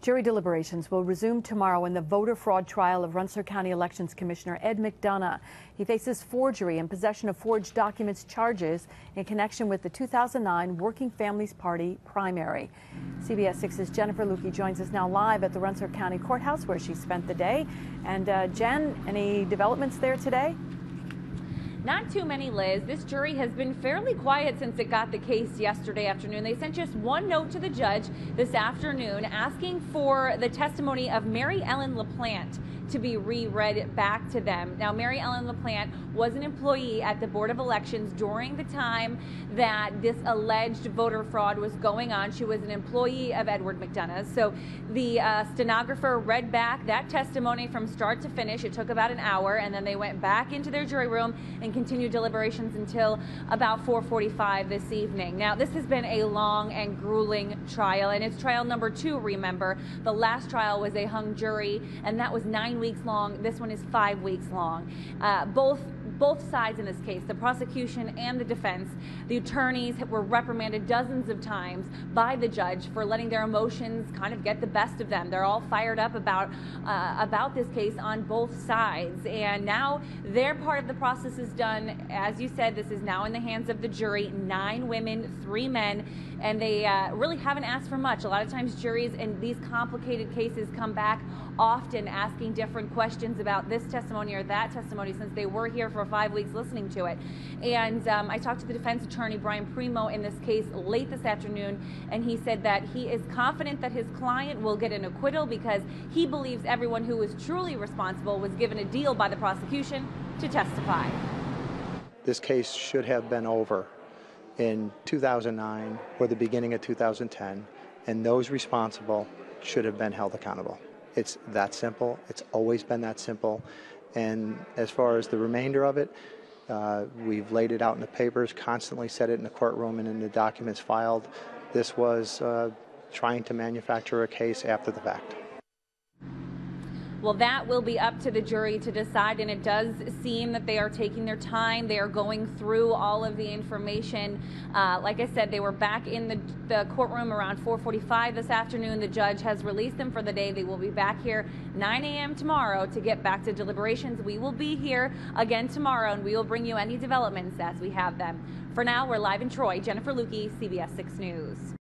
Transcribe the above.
Jury deliberations will resume tomorrow in the voter fraud trial of Rensselaer County Elections Commissioner Ed McDonough. He faces forgery and possession of forged documents charges in connection with the 2009 Working Families Party primary. CBS 6's Jennifer Lukey joins us now live at the Rensselaer County Courthouse where she spent the day. And Jen, any developments there today? Not too many, Liz. This jury has been fairly quiet since it got the case yesterday afternoon. They sent just one note to the judge this afternoon asking for the testimony of Mary Ellen LaPlante to be reread back to them. Now, Mary Ellen LaPlante was an employee at the Board of Elections during the time that this alleged voter fraud was going on. She was an employee of Edward McDonough. So the stenographer read back that testimony from start to finish. It took about an hour, and then they went back into their jury room and continued deliberations until about 4:45 this evening. Now, this has been a long and grueling trial, and it's trial number 2, remember. The last trial was a hung jury, and that was 9 weeks long. This one is 5 weeks long. Both sides in this case, the prosecution and the defense, the attorneys were reprimanded dozens of times by the judge for letting their emotions kind of get the best of them. They're all fired up about this case on both sides, and now their part of the process is done. As you said, this is now in the hands of the jury, 9 women, 3 men, and they really haven't asked for much. A lot of times juries in these complicated cases come back often asking different questions about this testimony or that testimony since they were here for 5 weeks listening to it. And I talked to the defense attorney, Brian Primo, in this case late this afternoon, and he said that he is confident that his client will get an acquittal because he believes everyone who was truly responsible was given a deal by the prosecution to testify. This case should have been over in 2009 or the beginning of 2010, and those responsible should have been held accountable. It's that simple. It's always been that simple. And as far as the remainder of it, we've laid it out in the papers, constantly said it in the courtroom and in the documents filed. This was trying to manufacture a case after the fact. Well, that will be up to the jury to decide, and it does seem that they are taking their time. They are going through all of the information. Like I said, they were back in the courtroom around 4:45 this afternoon. The judge has released them for the day. They will be back here 9 a.m. tomorrow to get back to deliberations. We will be here again tomorrow, and we will bring you any developments as we have them. For now, we're live in Troy. Jennifer Lukey, CBS 6 News.